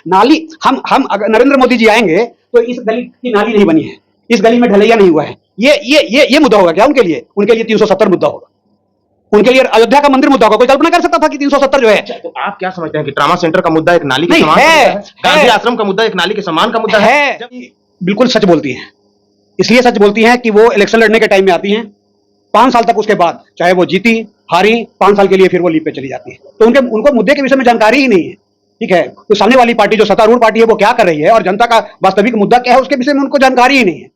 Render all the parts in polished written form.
नाली हम अगर नरेंद्र मोदी जी आएंगे तो इस गली की नाली नहीं बनी है, इस गली में ढलैया नहीं हुआ है, ये मुद्दा होगा क्या उनके लिए? उनके लिए 370 मुद्दा होगा, उनके लिए अयोध्या का मंदिर मुद्दा होगा। कोई कल्पना कर सकता था कि 370 जो है? तो आप क्या समझते हैं कि ट्रामा सेंटर का मुद्दा एक नाली के नहीं समान है, का मुद्दा है? गांधी आश्रम का मुद्दा एक नाली के समान का मुद्दा है? बिल्कुल सच बोलती हैं, इसलिए सच बोलती हैं कि वो इलेक्शन लड़ने के टाइम में आती हैं, 5 साल तक उसके बाद चाहे वो जीती हारी 5 साल के लिए फिर वो लीप पे चली जाती है। तो उनको मुद्दे के विषय में जानकारी ही नहीं है। ठीक है, तो सामने वाली पार्टी जो सत्तारूढ़ पार्टी है वो क्या कर रही है और जनता का वास्तविक मुद्दा क्या है उसके विषय में उनको जानकारी ही नहीं है।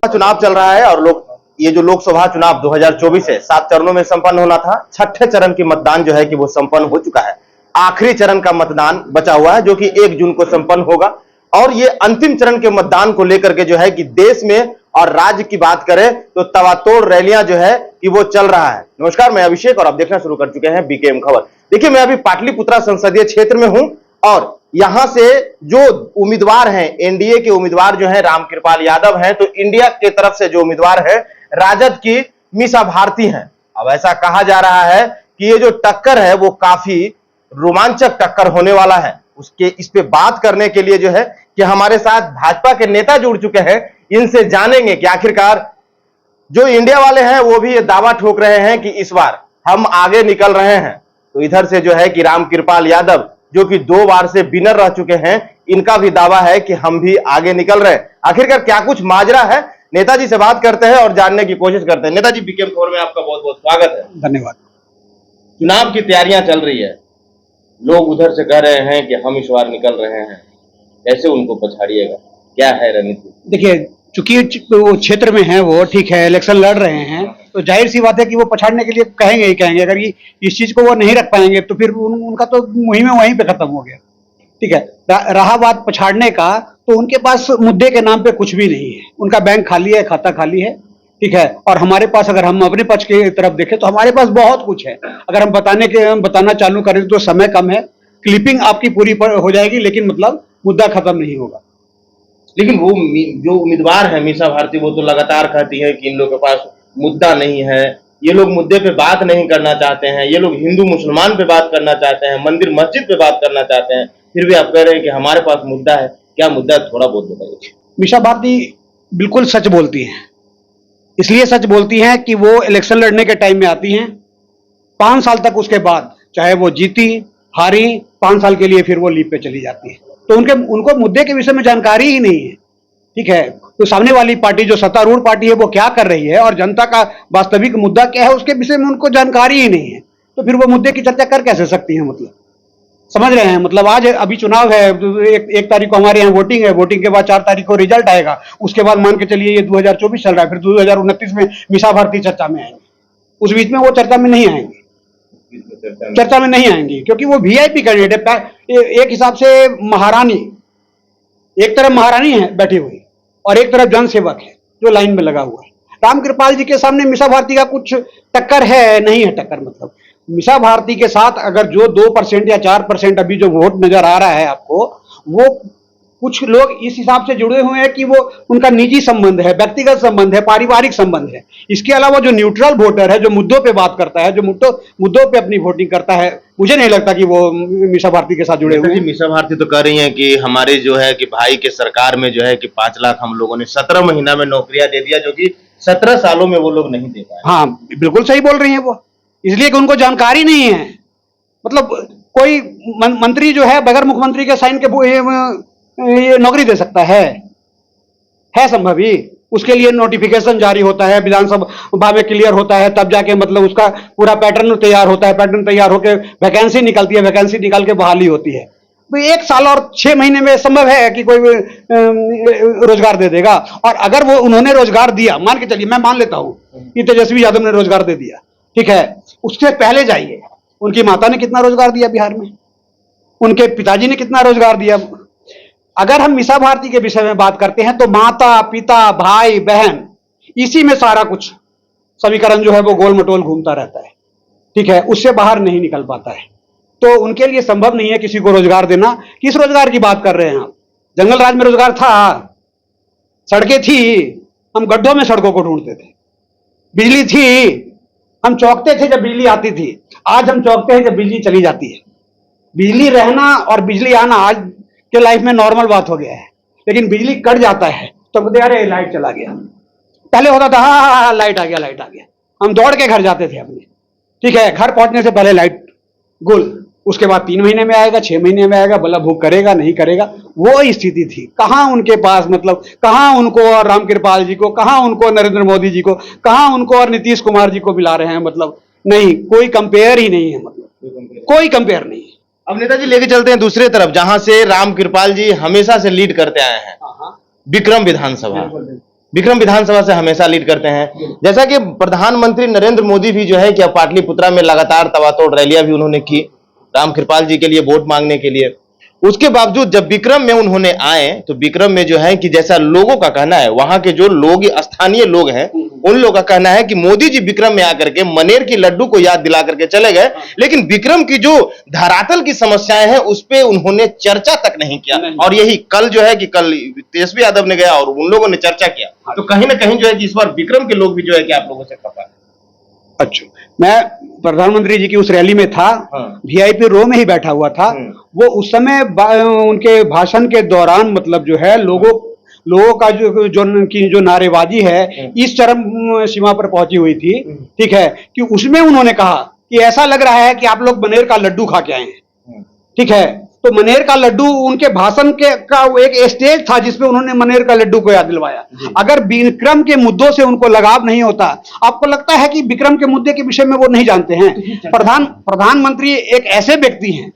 चुनाव चल रहा है और ये जो लोकसभा चुनाव 2024 है 7 चरणों में संपन्न होना था। 6ठे चरण की मतदान जो है कि वो संपन्न हो चुका है। आखिरी चरण का मतदान बचा हुआ है जो कि 1 जून को संपन्न होगा और ये अंतिम चरण के मतदान को लेकर के जो है कि देश में और राज्य की बात करें तो तवातोड़ रैलियां जो है कि वो चल रहा है। नमस्कार, मैं अभिषेक और आप देखना शुरू कर चुके हैं बीकेएम खबर। देखिए, मैं अभी पाटलिपुत्रा संसदीय क्षेत्र में हूं और यहां से जो उम्मीदवार हैं, एनडीए के उम्मीदवार जो हैं रामकृपाल यादव हैं, तो इंडिया के तरफ से जो उम्मीदवार है राजद की मीसा भारती हैं। अब ऐसा कहा जा रहा है कि ये जो टक्कर है वो काफी रोमांचक टक्कर होने वाला है। इस पे बात करने के लिए जो है कि हमारे साथ भाजपा के नेता जुड़ चुके हैं। इनसे जानेंगे कि आखिरकार जो इंडिया वाले हैं वो भी ये दावा ठोक रहे हैं कि इस बार हम आगे निकल रहे हैं। तो इधर से जो है कि रामकृपाल यादव जो कि 2 बार से विनर रह चुके हैं, इनका भी दावा है कि हम भी आगे निकल रहे हैं। आखिरकार क्या कुछ माजरा है, नेताजी से बात करते हैं और जानने की कोशिश करते हैं। नेताजी, बीकेएम खबर में आपका बहुत बहुत स्वागत है। धन्यवाद। चुनाव की तैयारियां चल रही है, लोग उधर से कह रहे हैं कि हम इस बार निकल रहे हैं, कैसे उनको पछाड़िएगा, क्या है रणनीति? देखिए, चूंकि वो क्षेत्र में है, वो ठीक है इलेक्शन लड़ रहे हैं, तो जाहिर सी बात है कि वो पछाड़ने के लिए कहेंगे ही कहेंगे। अगर ये इस चीज को वो नहीं रख पाएंगे तो फिर उनका तो मुहिम वहीं पे खत्म हो गया। ठीक है, रहा बात पछाड़ने का, तो उनके पास मुद्दे के नाम पे कुछ भी नहीं है। उनका बैंक खाली है, खाता खाली है। ठीक है, और हमारे पास अगर हम अपने पक्ष की तरफ देखें तो हमारे पास बहुत कुछ है। अगर हम बताना चालू करें तो समय कम है, क्लिपिंग आपकी पूरी हो जाएगी, लेकिन मतलब मुद्दा खत्म नहीं होगा। लेकिन वो जो उम्मीदवार है मीसा भारती, वो तो लगातार कहती है कि इन लोगों के पास मुद्दा नहीं है, ये लोग मुद्दे पे बात नहीं करना चाहते हैं, ये लोग हिंदू मुसलमान पे बात करना चाहते हैं, मंदिर मस्जिद पे बात करना चाहते हैं, फिर भी आप कह रहे हैं कि हमारे पास मुद्दा है। क्या मुद्दा है, थोड़ा बहुत बताइए। मीसा भारती बिल्कुल सच बोलती हैं, इसलिए सच बोलती हैं कि वो इलेक्शन लड़ने के टाइम में आती हैं, 5 साल तक उसके बाद चाहे वो जीती हारी 5 साल के लिए फिर वो लीप पे चली जाती है। तो उनको मुद्दे के विषय में जानकारी ही नहीं है। ठीक है, तो सामने वाली पार्टी जो सत्तारूढ़ पार्टी है वो क्या कर रही है और जनता का वास्तविक मुद्दा क्या है उसके विषय में उनको जानकारी ही नहीं है। तो फिर वो मुद्दे की चर्चा कर कैसे सकती है? मतलब समझ रहे हैं? मतलब आज अभी चुनाव है, 1 तारीख को हमारे यहाँ वोटिंग है, वोटिंग के बाद 4 तारीख को रिजल्ट आएगा, उसके बाद मान के चलिए ये 2024 चल रहा है, फिर 2029 में मीसा भारती चर्चा में आएंगे। उस बीच में वो चर्चा में नहीं आएंगे, क्योंकि वो वीआईपी कैंडिडेट है। एक हिसाब से महारानी, एक तरफ महारानी है बैठी हुई और एक तरफ जनसेवक है जो लाइन में लगा हुआ है। रामकृपाल जी के सामने मीसा भारती का कुछ टक्कर है नहीं है? टक्कर मतलब मीसा भारती के साथ अगर जो 2% या 4% अभी जो वोट नजर आ रहा है आपको, वो कुछ लोग इस हिसाब से जुड़े हुए हैं कि वो उनका निजी संबंध है, व्यक्तिगत संबंध है, पारिवारिक संबंध है। इसके अलावा जो न्यूट्रल वोटर है, जो मुद्दों पे बात करता है, जो मुद्दों पे अपनी वोटिंग करता है, मुझे नहीं लगता कि वो मीसा भारती के साथ जुड़े हुए हैं। मीसा भारती तो कह रही हैं कि हमारी जो है कि भाई के सरकार में जो है कि 5 लाख हम लोगों ने 17 महीना में नौकरियां दे दिया, जो कि 17 सालों में वो लोग नहीं दे पाए। हाँ, बिल्कुल सही बोल रही है वो, इसलिए कि उनको जानकारी नहीं है। मतलब कोई मंत्री जो है बगैर मुख्यमंत्री के साइन के ये नौकरी दे सकता है संभव ही? उसके लिए नोटिफिकेशन जारी होता है, विधानसभा में क्लियर होता है, तब जाके मतलब उसका पूरा पैटर्न तैयार होता है, पैटर्न तैयार होकर वैकेंसी निकलती है, वैकेंसी निकाल के बहाली होती है। तो 1 साल और 6 महीने में संभव है कि कोई रोजगार दे देगा। और अगर वो उन्होंने रोजगार दिया, मान के चलिए, मैं मान लेता हूं कि तेजस्वी यादव ने रोजगार दे दिया, ठीक है, उससे पहले जाइए उनकी माता ने कितना रोजगार दिया बिहार में, उनके पिताजी ने कितना रोजगार दिया। अगर हम मीसा भारती के विषय में बात करते हैं तो माता पिता भाई बहन, इसी में सारा कुछ समीकरण जो है वो गोल मटोल घूमता रहता है। ठीक है, उससे बाहर नहीं निकल पाता है। तो उनके लिए संभव नहीं है किसी को रोजगार देना। किस रोजगार की बात कर रहे हैं आप? जंगल राज में रोजगार था, सड़कें थी, हम गड्ढों में सड़कों को ढूंढते थे, बिजली थी, हम चौंकते थे जब बिजली आती थी, आज हम चौंकते हैं जब बिजली चली जाती है। बिजली रहना और बिजली आना आज के लाइफ में नॉर्मल बात हो गया है, लेकिन बिजली कट जाता है तो बोलते अरे लाइट चला गया। पहले होता था हाँ लाइट आ गया, लाइट आ गया, हम दौड़ के घर जाते थे अपने, ठीक है, घर पहुंचने से पहले लाइट गुल, उसके बाद 3 महीने में आएगा, 6 महीने में आएगा, बल्ब भूख करेगा नहीं करेगा, वो स्थिति थी। कहाँ उनके पास, मतलब कहाँ उनको और रामकृपाल जी को, कहाँ उनको नरेंद्र मोदी जी को, कहाँ उनको और नीतीश कुमार जी को मिला रहे हैं, मतलब नहीं, कोई कंपेयर ही नहीं है, मतलब कोई कंपेयर नहीं है। अब नेताजी लेके चलते हैं दूसरे तरफ, जहां से रामकृपाल जी हमेशा से लीड करते आए हैं, विक्रम विधानसभा। विक्रम विधानसभा से हमेशा लीड करते हैं। जैसा कि प्रधानमंत्री नरेंद्र मोदी भी जो है कि अब पाटलिपुत्रा में लगातार तबातोड़ रैलियां भी उन्होंने की रामकृपाल जी के लिए वोट मांगने के लिए। उसके बावजूद जब विक्रम में उन्होंने आए तो विक्रम में जो है कि जैसा लोगों का कहना है, वहां के जो लोग स्थानीय लोग हैं उन लोगों का कहना है कि मोदी जी विक्रम में आकर के मनेर की लड्डू को याद दिला करके चले गए, लेकिन विक्रम की जो धरातल की समस्याएं हैं उस पर उन्होंने चर्चा तक नहीं किया। और यही कल जो है कि कल तेजस्वी यादव ने गया और उन लोगों ने चर्चा किया, तो कहीं ना कहीं जो है कि इस बार विक्रम के लोग भी जो है कि आप लोगों से खफा है। अच्छा, मैं प्रधानमंत्री जी की उस रैली में था, वीआईपी रो में ही बैठा हुआ था। वो उस समय उनके भाषण के दौरान मतलब जो है लोगों का जो नारेबाजी है इस चरम सीमा पर पहुंची हुई थी, ठीक है, कि उसमें उन्होंने कहा कि ऐसा लग रहा है कि आप लोग मनेर का लड्डू खा के आए हैं, ठीक है। तो मनेर का लड्डू उनके भाषण का एक स्टेज था जिसपे उन्होंने मनेर का लड्डू को याद दिलवाया। अगर विक्रम के मुद्दों से उनको लगाव नहीं होता, आपको लगता है कि विक्रम के मुद्दे के विषय में वो नहीं जानते हैं? प्रधानमंत्री एक ऐसे व्यक्ति हैं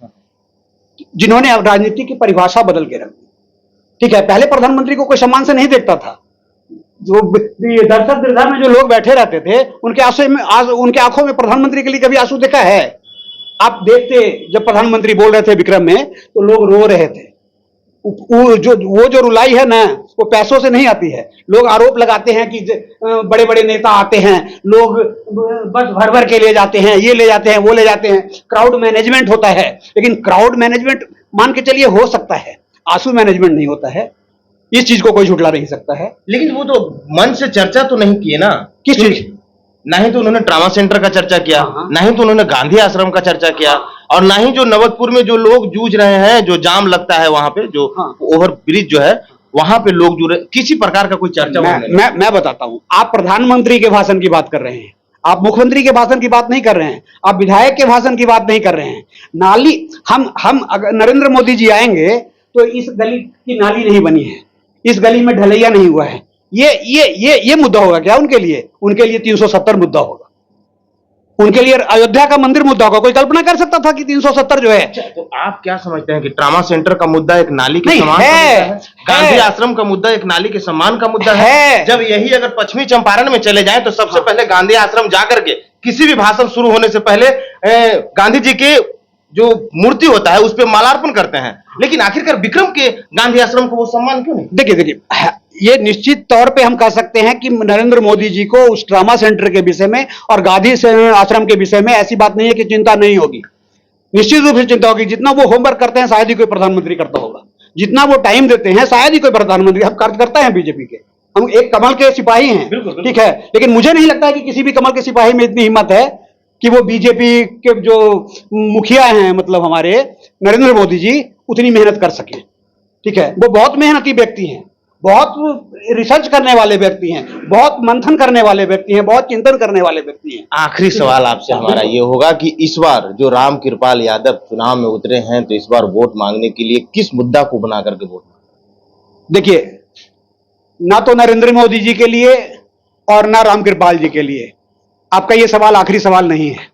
जिन्होंने राजनीति की परिभाषा बदल के रख दी, ठीक है। पहले प्रधानमंत्री को कोई सम्मान से नहीं देखता था। जो दर्शक दीर्घा में जो लोग बैठे रहते थे उनके आंखों में प्रधानमंत्री के लिए कभी आंसू देखा है? आप देखते जब प्रधानमंत्री बोल रहे थे विक्रम में तो लोग रो रहे थे। वो जो रुलाई है ना, वो पैसों से नहीं आती है। लोग आरोप लगाते हैं कि बड़े बड़े नेता आते हैं, लोग बस भर भर के ले जाते हैं, ये ले जाते हैं, वो ले जाते हैं, क्राउड मैनेजमेंट होता है। लेकिन क्राउड मैनेजमेंट मान के चलिए हो सकता है, आंसू मैनेजमेंट नहीं होता है। इस चीज को कोई झुठला नहीं सकता है। लेकिन वो तो मन से चर्चा तो नहीं किए ना, किस चीज? ना ही तो उन्होंने ट्रामा सेंटर का चर्चा किया, ना ही तो उन्होंने गांधी आश्रम का चर्चा किया, और ना ही जो नवतपुर में जो लोग जूझ रहे हैं, जो जाम लगता है वहां पे, जो ओवर ब्रिज जो है वहां पे लोग जुड़े, किसी प्रकार का कोई चर्चा मैं बताता हूं। आप प्रधानमंत्री के भाषण की बात कर रहे हैं, आप मुख्यमंत्री के भाषण की बात नहीं कर रहे हैं, आप विधायक के भाषण की बात नहीं कर रहे हैं। नाली हम अगर नरेंद्र मोदी जी आएंगे तो इस गली की नाली नहीं बनी है, इस गली में ढलैया नहीं हुआ है, ये मुद्दा होगा क्या उनके लिए? उनके लिए 370 मुद्दा होगा, उनके लिए अयोध्या का मंदिर मुद्दा होगा। कोई कल्पना कर सकता था कि 370 जो है? तो आप क्या समझते हैं कि ट्रामा सेंटर का मुद्दा एक नाली के समान है, गांधी आश्रम का मुद्दा एक नाली के सम्मान का मुद्दा है? जब यही अगर पश्चिमी चंपारण में चले जाएं तो सबसे पहले गांधी आश्रम जाकर के किसी भी भाषण शुरू होने से पहले गांधी जी के जो मूर्ति होता है उस पर मालार्पण करते हैं, लेकिन आखिरकार विक्रम के गांधी आश्रम को वो सम्मान क्यों नहीं? देखिए, ये निश्चित तौर पे हम कह सकते हैं कि नरेंद्र मोदी जी को उस ट्रामा सेंटर के विषय में और गांधी आश्रम के विषय में ऐसी बात नहीं है कि चिंता नहीं होगी। निश्चित रूप से चिंता होगी। जितना वो होमवर्क करते हैं शायद ही कोई प्रधानमंत्री करता होगा, जितना वो टाइम देते हैं शायद ही कोई प्रधानमंत्री। हम कार्य करते हैं बीजेपी के, हम एक कमल के सिपाही हैं, ठीक है, लेकिन मुझे नहीं लगता है कि किसी भी कमल के सिपाही में इतनी हिम्मत है कि वो बीजेपी के जो मुखिया हैं, मतलब हमारे नरेंद्र मोदी जी, उतनी मेहनत कर सके, ठीक है। वो बहुत मेहनती व्यक्ति हैं, बहुत रिसर्च करने वाले व्यक्ति हैं, बहुत मंथन करने वाले व्यक्ति हैं, बहुत चिंतन करने वाले व्यक्ति हैं। आखिरी सवाल आपसे हमारा ये होगा कि इस बार जो रामकृपाल यादव चुनाव में उतरे हैं तो इस बार वोट मांगने के लिए किस मुद्दा को बना करके वोट? देखिए, ना तो नरेंद्र मोदी जी के लिए और ना रामकृपाल जी के लिए। आपका ये सवाल आखिरी सवाल नहीं है,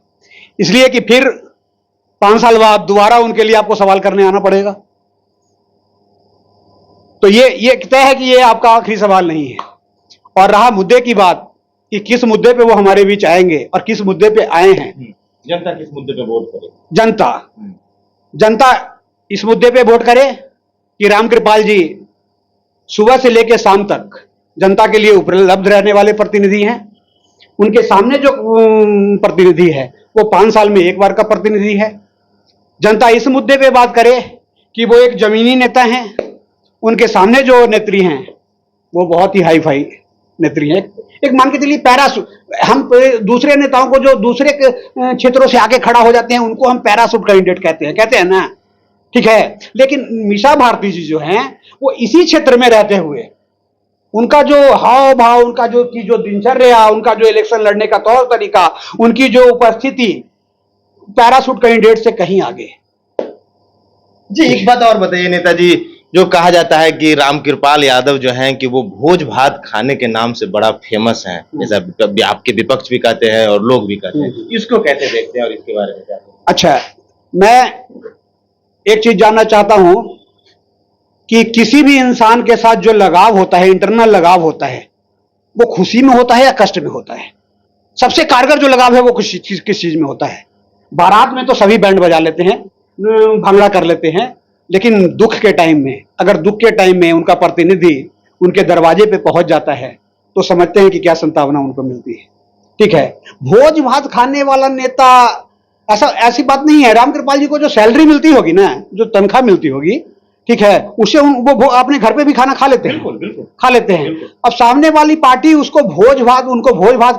इसलिए कि फिर 5 साल बाद दोबारा उनके लिए आपको सवाल करने आना पड़ेगा। तो ये तय है कि ये आपका आखिरी सवाल नहीं है। और रहा मुद्दे की बात कि किस मुद्दे पे वो हमारे बीच आएंगे और किस मुद्दे पे आए हैं, जनता किस मुद्दे पे वोट करे? जनता इस मुद्दे पे वोट करे कि रामकृपाल जी सुबह से लेकर शाम तक जनता के लिए उपलब्ध रहने वाले प्रतिनिधि हैं। उनके सामने जो प्रतिनिधि है वो 5 साल में एक बार का प्रतिनिधि है। जनता इस मुद्दे पे बात करे कि वो एक जमीनी नेता हैं, उनके सामने जो नेत्री हैं वो बहुत ही हाई फाई नेत्री हैं, एक मान के चलिए पैरासूट, हम दूसरे नेताओं को जो दूसरे क्षेत्रों से आके खड़ा हो जाते हैं उनको हम पैरासूट कैंडिडेट कहते हैं ना, ठीक है। लेकिन मीसा भारती जी जो हैं वो इसी क्षेत्र में रहते हुए उनका जो हाव भाव, उनका जो दिनचर्या, उनका जो इलेक्शन लड़ने का तौर तरीका, उनकी जो उपस्थिति पैरासूट कैंडिडेट से कहीं आगे। जी एक बात और बताइए नेताजी, जो कहा जाता है कि रामकृपाल यादव जो हैं कि वो भोज भात खाने के नाम से बड़ा फेमस हैं, जैसा आपके विपक्ष भी कहते हैं और लोग भी कहते हैं, इसको कैसे देखते हैं और इसके बारे में क्या कहते हैं? अच्छा, मैं एक चीज जानना चाहता हूं कि किसी भी इंसान के साथ जो लगाव होता है, इंटरनल लगाव होता है, वो खुशी में होता है या कष्ट में होता है? सबसे कारगर जो लगाव है वो किस चीज में होता है? बारात में तो सभी बैंड बजा लेते हैं, भांगड़ा कर लेते हैं, लेकिन दुख के टाइम में, अगर दुख के टाइम में उनका प्रतिनिधि उनके दरवाजे पे पहुंच जाता है तो समझते हैं कि क्या संतावना उनको मिलती है, ठीक है। भोज भात खाने वाला नेता, ऐसी बात नहीं है। रामकृपाल जी को जो सैलरी मिलती होगी ना, जो तनख्वाह मिलती होगी, ठीक है, उसे वो अपने घर पे भी खाना खा लेते हैं, बिल्कुल खा लेते हैं। अब सामने वाली पार्टी उसको उनको भोज भात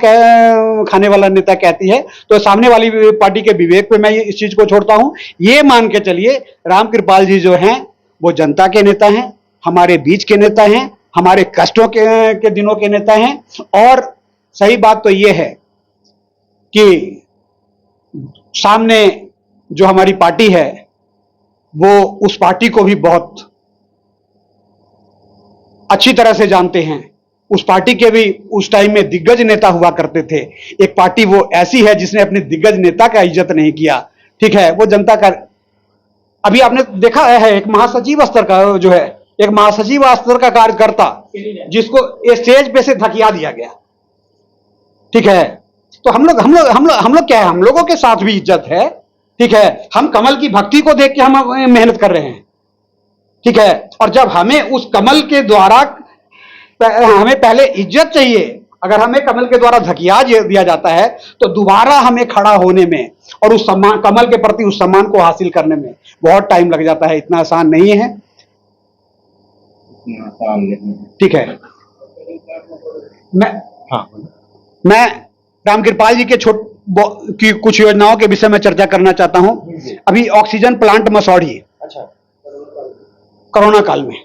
खाने वाला नेता कहती है, तो सामने वाली पार्टी के विवेक पे मैं इस चीज को छोड़ता हूं। ये मान के चलिए रामकृपाल जी जो हैं वो जनता के नेता हैं, हमारे बीच के नेता हैं, हमारे कष्टों के दिनों के नेता हैं। और सही बात तो ये है कि सामने जो हमारी पार्टी है वो उस पार्टी को भी बहुत अच्छी तरह से जानते हैं। उस पार्टी के भी उस टाइम में दिग्गज नेता हुआ करते थे। एक पार्टी वो ऐसी है जिसने अपने दिग्गज नेता का इज्जत नहीं किया, ठीक है, वो जनता का। अभी आपने देखा है एक महासचिव स्तर का जो है, एक महासचिव स्तर का कार्यकर्ता जिसको स्टेज पे से धकिया दिया गया, ठीक है। तो हम लोग क्या है, हम लोगों के साथ भी इज्जत है, ठीक है। हम कमल की भक्ति को देख के हम मेहनत कर रहे हैं, ठीक है। और जब हमें उस कमल के द्वारा, हमें पहले इज्जत चाहिए, अगर हमें कमल के द्वारा धकिया दिया जाता है तो दोबारा हमें खड़ा होने में और उस सम्मान, कमल के प्रति उस सम्मान को हासिल करने में बहुत टाइम लग जाता है। इतना आसान नहीं है, ठीक है। मैं रामकृपाल जी के की कुछ योजनाओं के विषय में चर्चा करना चाहता हूं। अभी ऑक्सीजन प्लांट मसौढ़ी, अच्छा, कोरोना काल में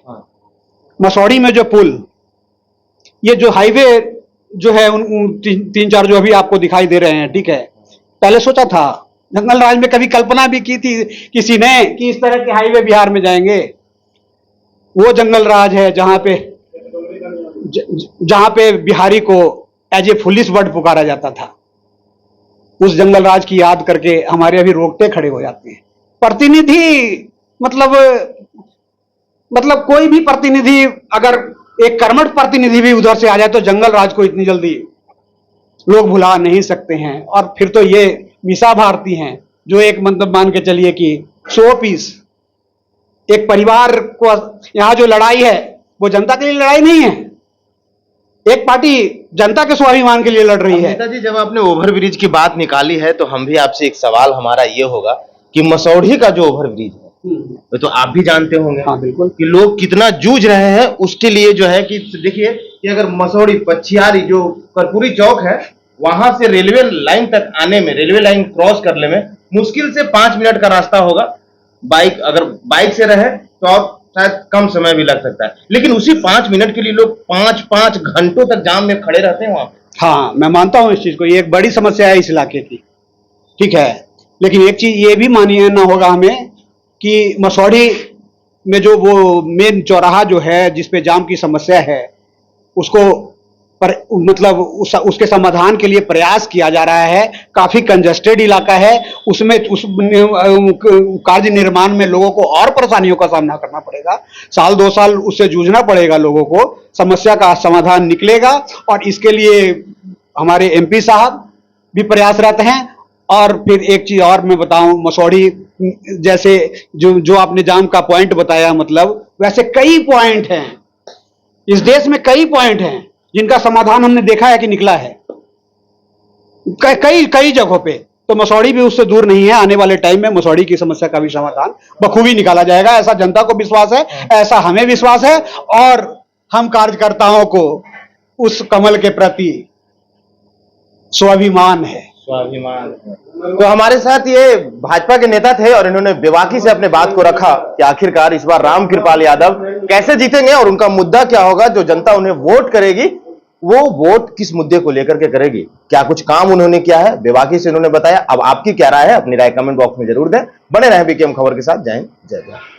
मसौढ़ी में जो पुल, ये जो हाईवे जो है, तीन चार जो अभी आपको दिखाई दे रहे हैं, ठीक है। पहले सोचा था, जंगल राज में कभी कल्पना भी की थी किसी ने कि इस तरह के हाईवे बिहार में जाएंगे? वो जंगल राज है जहां पे बिहारी को एज ए पुलिस वर्ड पुकारा जाता था। उस जंगल राज की याद करके हमारे अभी रोकटे खड़े हो जाते हैं। प्रतिनिधि मतलब कोई भी प्रतिनिधि, अगर एक कर्मठ प्रतिनिधि भी उधर से आ जाए तो जंगल राज को इतनी जल्दी लोग भुला नहीं सकते हैं। और फिर तो ये मीसा भारती हैं जो एक मतलब मान के चलिए कि 100 पीस एक परिवार को, यहां जो लड़ाई है वो जनता के लिए लड़ाई नहीं है, एक पार्टी जनता के स्वाभिमान के लिए लड़ रही है। नेताजी, जब आपने ओवरब्रिज की बात निकाली है तो हम भी आपसे एक सवाल हमारा ये होगा कि मसौढ़ी का जो ओवरब्रिज है तो आप भी जानते होंगे, हाँ बिल्कुल, कि लोग कितना जूझ रहे हैं उसके लिए। जो है कि देखिए कि अगर मसौढ़ी पछियारी जो कर्पूरी चौक है वहां से रेलवे लाइन तक आने में, रेलवे लाइन क्रॉस करने में मुश्किल से 5 मिनट का रास्ता होगा। अगर बाइक से रहे तो आप शायद कम समय भी लग सकता है, लेकिन उसी 5 मिनट के लिए लोग 5 घंटों तक जाम में खड़े रहते हैं वहां। हाँ, मैं मानता हूं इस चीज को, ये एक बड़ी समस्या है इस इलाके की, ठीक है। लेकिन एक चीज ये भी मानना होगा हमें कि मसौढ़ी में जो वो मेन चौराहा जो है जिसपे जाम की समस्या है, उसको मतलब उसके समाधान के लिए प्रयास किया जा रहा है। काफी कंजस्टेड इलाका है, उसमें उस कार्य निर्माण में लोगों को और परेशानियों का सामना करना पड़ेगा। 1-2 साल उससे जूझना पड़ेगा लोगों को, समस्या का समाधान निकलेगा। और इसके लिए हमारे MP साहब भी प्रयासरत हैं। और फिर एक चीज और मैं बताऊं, मसौढ़ी जैसे जो आपने जाम का पॉइंट बताया, मतलब वैसे कई पॉइंट हैं इस देश में, कई पॉइंट हैं जिनका समाधान हमने देखा है कि निकला है कई जगहों पे। तो मसौढ़ी भी उससे दूर नहीं है। आने वाले टाइम में मसौढ़ी की समस्या का भी समाधान बखूबी निकाला जाएगा, ऐसा जनता को विश्वास है, ऐसा हमें विश्वास है। और हम कार्यकर्ताओं को उस कमल के प्रति स्वाभिमान है। स्वाभिमान। तो हमारे साथ ये भाजपा के नेता थे और इन्होंने बेबाकी से अपने बात को रखा कि आखिरकार इस बार रामकृपाल यादव कैसे जीतेंगे और उनका मुद्दा क्या होगा, जो जनता उन्हें वोट करेगी वो वोट किस मुद्दे को लेकर के करेगी, क्या कुछ काम उन्होंने किया है, बेबाकी से उन्होंने बताया। अब आपकी क्या राय है, अपनी राय कमेंट बॉक्स में जरूर दें। बने रहें बीकेएम खबर के साथ। जय हिंद, जय भारत।